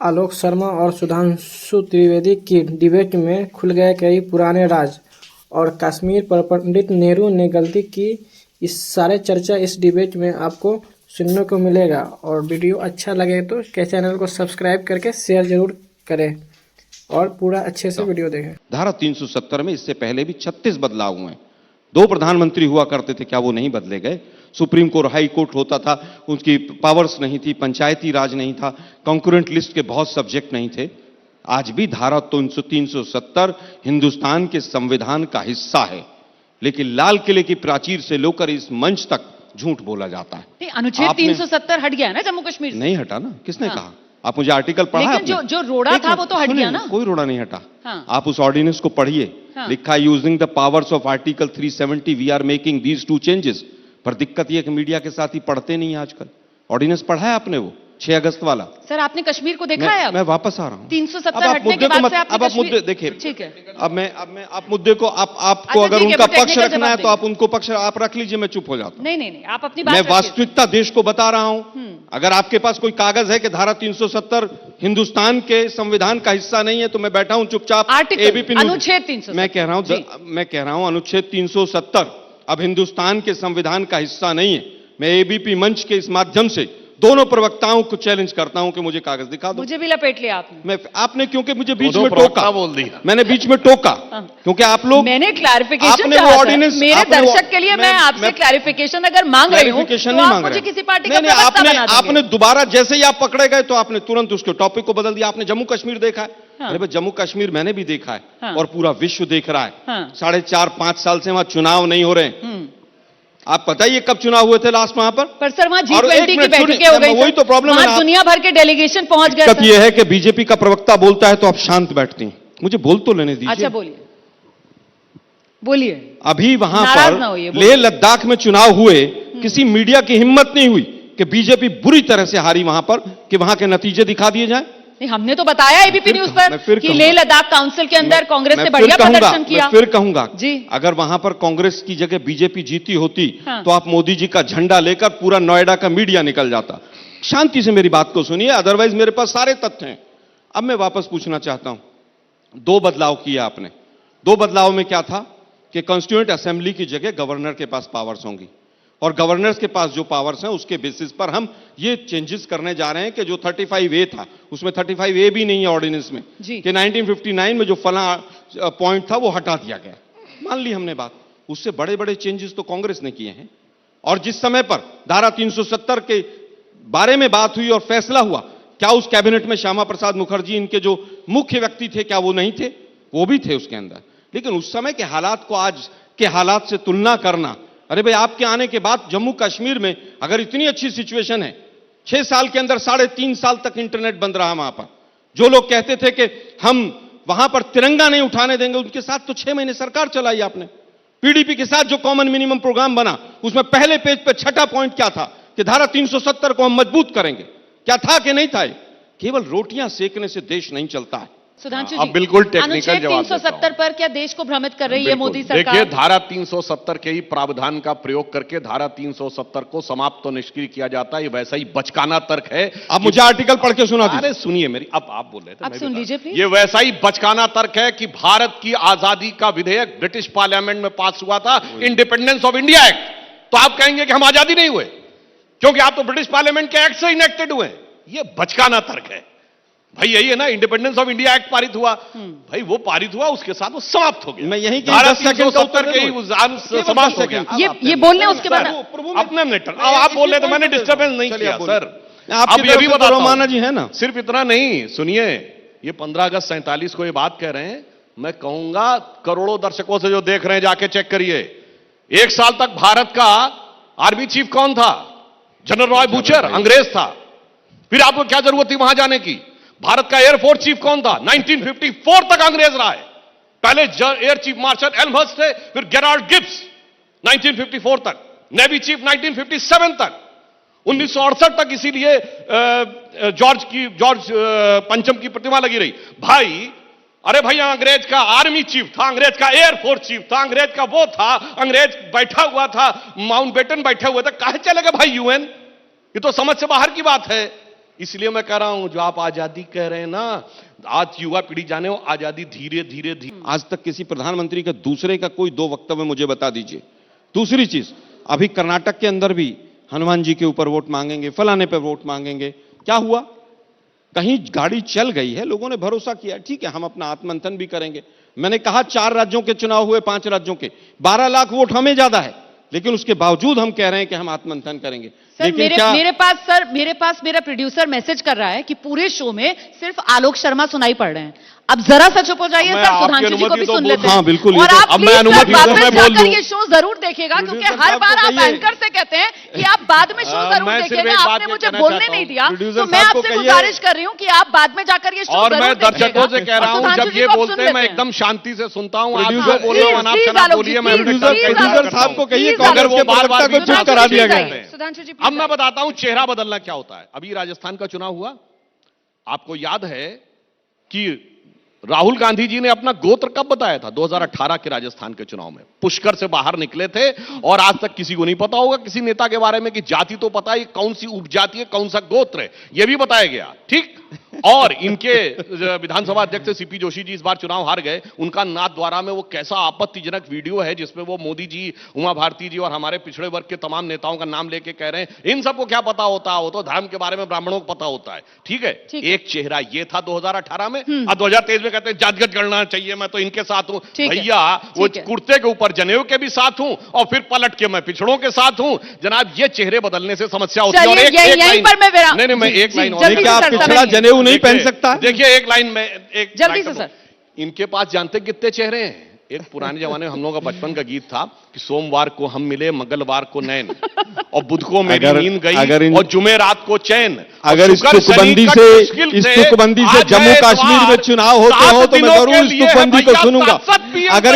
आलोक शर्मा और सुधांशु त्रिवेदी की डिबेट में खुल गए कई पुराने राज और कश्मीर पर पंडित नेहरू ने गलती की। इस सारे चर्चा इस डिबेट में आपको सुनने को मिलेगा। और वीडियो अच्छा लगे तो चैनल को सब्सक्राइब करके शेयर जरूर करें और पूरा अच्छे से वीडियो देखें। धारा 370 में इससे पहले भी 36 बदलाव हुए हैं। 2 प्रधानमंत्री हुआ करते थे, क्या वो नहीं बदले गए? सुप्रीम कोर्ट, हाई कोर्ट होता था, उनकी पावर्स नहीं थी, पंचायती राज नहीं था, कॉन्करेंट लिस्ट के बहुत सब्जेक्ट नहीं थे। आज भी धारा 370 हिंदुस्तान के संविधान का हिस्सा है, लेकिन लाल किले की प्राचीर से लेकर इस मंच तक झूठ बोला जाता है। अनुच्छेद 370 हट गया ना जम्मू कश्मीर से? नहीं हटा ना, किसने कहा? आप मुझे आर्टिकल पढ़ा? लेकिन जो रोड़ा था वो तो हट गया ना। कोई रोड़ा नहीं हटा। हाँ। आप उस ऑर्डिनेंस को पढ़िए। हाँ। लिखा है using the powers of article 370 we are making these 2 changes. पर दिक्कत यह कि मीडिया के साथ ही पढ़ते नहीं आजकल। ऑर्डिनेंस पढ़ा है आपने वो 6 अगस्त वाला? सर आपने कश्मीर को देखा है? मैं वापस आ रहा हूं। 370 हटने के बाद से अब आप मुद्दे देखिए। ठीक है, अब मैं आप मुद्दे को आपको अगर उनका पक्ष रखना है तो आप उनको पक्ष आप रख लीजिए, मैं चुप हो जाता हूं। नहीं, आप अपनी बात मैं वास्तविकता देश को बता रहा हूं। अगर आपके पास कोई कागज है कि धारा 370 हिंदुस्तान के संविधान का हिस्सा नहीं है तो मैं बैठा हूं चुपचाप। एबीपी अनुच्छेद 370 मैं कह रहा हूं अनुच्छेद 370 अब हिंदुस्तान के संविधान का हिस्सा नहीं है। मैं एबीपी मंच के इस माध्यम से दोनों प्रवक्ताओं को चैलेंज करता हूं कि मुझे कागज दिखा दो। मुझे भी लपेट लिया आपने। आपने क्योंकि मुझे बीच में टोका बोल दिया। मैंने बीच में टोका क्योंकि आप लोग, मैंने क्लैरिफिकेशन आपने वो ऑर्डिनेंस, मेरे दर्शक के लिए मैं आपसे क्लैरिफिकेशन अगर मांग रही हूं तो आप मुझे किसी पार्टी का प्रवक्ता बना देंगे। आपने दोबारा जैसे ही आप पकड़े गए तो आपने तुरंत उसके टॉपिक को बदल दिया। आपने जम्मू कश्मीर देखा है? अरे भाई जम्मू कश्मीर मैंने भी देखा है और पूरा विश्व देख रहा है। 4.5-5 साल से वहां चुनाव नहीं हो रहे। आप बताइए कब चुनाव हुए थे लास्ट वहां पर सर वहां G20 की बैठकें हो गई। वही तो प्रॉब्लम है, दुनिया भर के डेलीगेशन पहुंच गए। दिक्कत यह है कि बीजेपी का प्रवक्ता बोलता है तो आप शांत बैठती हैं। मुझे बोल तो लेने दीजिए। अच्छा बोलिए। अभी वहां पर लेह लद्दाख में चुनाव हुए, किसी मीडिया की हिम्मत नहीं हुई कि बीजेपी बुरी तरह से हारी वहां पर, कि वहां के नतीजे दिखा दिए जाए। नहीं, हमने तो बताया एबीपी न्यूज पर कि लेह लद्दाख काउंसिल के अंदर कांग्रेस ने बढ़िया प्रदर्शन किया। मैं फिर कहूंगा जी, अगर वहां पर कांग्रेस की जगह बीजेपी जीती होती तो आप मोदी जी का झंडा लेकर पूरा नोएडा का मीडिया निकल जाता। शांति से मेरी बात को सुनिए, अदरवाइज मेरे पास सारे तथ्य हैं। अब मैं वापस पूछना चाहता हूं, 2 बदलाव किए आपने। 2 बदलाव में क्या था कि कॉन्स्टिट्यूएंट असेंबली की जगह गवर्नर के पास पावर्स होंगी और गवर्नर्स के पास जो पावर्स हैं उसके बेसिस पर हम ये चेंजेस करने जा रहे हैं कि जो 35A था उसमें 35A भी नहीं है ऑर्डिनेंस में कि 1959 में जो फला पॉइंट था वो हटा दिया गया। मान ली हमने बात, उससे बड़े बड़े चेंजेस तो कांग्रेस ने किए हैं। और जिस समय पर धारा 370 के बारे में बात हुई और फैसला हुआ, क्या उस कैबिनेट में श्यामा प्रसाद मुखर्जी इनके जो मुख्य व्यक्ति थे क्या वो नहीं थे? वो भी थे उसके अंदर। लेकिन उस समय के हालात को आज के हालात से तुलना करना, अरे भाई आपके आने के बाद जम्मू कश्मीर में अगर इतनी अच्छी सिचुएशन है, 6 साल के अंदर 3.5 साल तक इंटरनेट बंद रहा वहां पर। जो लोग कहते थे कि हम वहां पर तिरंगा नहीं उठाने देंगे, उनके साथ तो 6 महीने सरकार चलाई आपने। पीडीपी के साथ जो कॉमन मिनिमम प्रोग्राम बना उसमें पहले पेज पे 6ठा पॉइंट क्या था कि धारा 370 को हम मजबूत करेंगे। क्या था कि नहीं था? केवल रोटियां सेकने से देश नहीं चलता है। सुधांशु अब बिल्कुल टेक्निकल जवाब 370 पर क्या देश को भ्रमित कर रही है मोदी सरकार? देखिए, धारा 370 के ही प्रावधान का प्रयोग करके धारा 370 को समाप्त तो निष्क्रिय किया जाता है। ये वैसा ही बचकाना तर्क है। अब मुझे आर्टिकल पढ़ के सुना दीजिए। अरे सुनिए मेरी, अब आप बोल रहे थे, आप सुन लीजिए प्लीज। ये वैसा ही बचकाना तर्क है कि भारत की आजादी का विधेयक ब्रिटिश पार्लियामेंट में पास हुआ था, इंडिपेंडेंस ऑफ इंडिया एक्ट। तो आप कहेंगे कि हम आजादी नहीं हुए क्योंकि आप तो ब्रिटिश पार्लियामेंट के एक्ट से इनेक्टेड हुए। ये बचकाना तर्क है भाई। यही है ना, इंडिपेंडेंस ऑफ इंडिया एक्ट पारित हुआ भाई, वो पारित हुआ, उसके साथ वो समाप्त हो गया। मैं यही धारा 370 के ही समाप्त हो गया। ये बोलने उसके बाद अपना मिनट, अब आप बोल रहे थे, मैंने डिस्टर्बेंस नहीं किया सर। अब ये भी बता रोमाना जी है ना, सिर्फ इतना नहीं, सुनिए, ये 15 अगस्त 47 को ये बात कह रहे हैं। मैं कहूंगा करोड़ों दर्शकों से जो देख रहे हैं जाके चेक करिए। 1 साल तक भारत का आर्मी चीफ कौन था? जनरल रॉय बूचर, अंग्रेज था। फिर आपको क्या जरूरत थी वहां जाने की? भारत का एयरफोर्स चीफ कौन था? 1954 तक अंग्रेज रहा है। पहले एयर चीफ मार्शल एल्महर्स्ट थे, फिर गेराल्ड गिब्स 1954 तक, नेवी चीफ 1957 तक, 1968 तक। इसीलिए जॉर्ज पंचम की प्रतिमा लगी रही भाई। अरे भैया, अंग्रेज का आर्मी चीफ था, अंग्रेज का एयरफोर्स चीफ था, अंग्रेज का वो था, अंग्रेज बैठा हुआ था, माउंटबेटन बैठे हुए थे। काहे चलेगा भाई यूएन? ये तो समझ से बाहर की बात है। इसलिए मैं कह रहा हूं, जो आप आजादी कह रहे हैं ना, आज युवा पीढ़ी जाने वो आजादी धीरे धीरे धीरे। आज तक किसी प्रधानमंत्री का दूसरे का कोई दो वक्तव्य मुझे बता दीजिए। दूसरी चीज, अभी कर्नाटक के अंदर भी हनुमान जी के ऊपर वोट मांगेंगे, फलाने पे वोट मांगेंगे, क्या हुआ? कहीं गाड़ी चल गई है, लोगों ने भरोसा किया, ठीक है हम अपना आत्ममंथन भी करेंगे। मैंने कहा 4 राज्यों के चुनाव हुए, 5 राज्यों के 12 लाख वोट हमें ज्यादा है, लेकिन उसके बावजूद हम कह रहे हैं कि हम आत्ममंथन करेंगे। सर मेरे पास मेरा प्रोड्यूसर मैसेज कर रहा है कि पूरे शो में सिर्फ आलोक शर्मा सुनाई पड़ रहे हैं। अब जरा सा चुप हो जाइए सर, सुधांशु जी को भी सुन लेते हैं। हाँ बिल्कुल, और आप मैं अनुमति जाकर ये शो जरूर देखेगा, क्योंकि हर बार आप एंकर से कहते हैं कि आप बाद में शो जरूर देखेगा। आपने मुझे बोलने नहीं दिया, तो मैं आपसे गुजारिश कर रही हूँ कि आप बाद में जाकर ये शो और मैं दर्शकों से कह रहा हूँ, जब ये बोलते हैं मैं एकदम शांति से सुनता हूँ। आप जो बोल रहे हो अनाप बोलिए, मैं प्रोड्यूसर साहब को कहिए कांग्रेस के प्रवक्ता को चुप करा दिया गया। सुधांशु जी अब मैं बताता हूं चेहरा बदलना क्या होता है। अभी राजस्थान का चुनाव हुआ, आपको याद है कि राहुल गांधी जी ने अपना गोत्र कब बताया था? 2018 के राजस्थान के चुनाव में पुष्कर से बाहर निकले थे, और आज तक किसी को नहीं पता होगा किसी नेता के बारे में कि जाति तो पता है कौन सी उपजाति है, कौन सा गोत्र है, यह भी बताया गया, ठीक। और इनके विधानसभा अध्यक्ष सीपी जोशी जी इस बार चुनाव हार गए। उनका नाथ द्वारा में वो कैसा आपत्तिजनक वीडियो है जिसमें वो मोदी जी, उमा भारती जी और हमारे पिछड़े वर्ग के तमाम नेताओं का नाम लेके कह रहे हैं इन सबको क्या पता होता है, वो तो धर्म के बारे में ब्राह्मणों को पता होता है, ठीक है। एक चेहरा ये था 2018 में, और 2023 में कहते हैं जातिगत गणना चाहिए, मैं तो इनके साथ हूं। भैया वो कुर्ते के ऊपर जनेऊ के भी साथ हूं, और फिर पलट के मैं पिछड़ों के साथ हूं। जनाब ये चेहरे बदलने से समस्या होती है। और एक लाइन, मैं एक लाइन और, क्या पिछड़ा जनेऊ नहीं पहन सकता? देखिए एक लाइन में, एक जल्दी से सर। इनके पास जानते कितने चेहरे हैं? एक पुराने जमाने में हम लोगों का बचपन का गीत था कि सोमवार को हम मिले, मंगलवार को नैन, और बुध को मेरी नींद गई, और जुमेरात को चैन। अगर इस तुकबंदी से जम्मू कश्मीर में चुनाव होते हो तो मैं जरूर इस तुकबंदी को सुनूंगा। अगर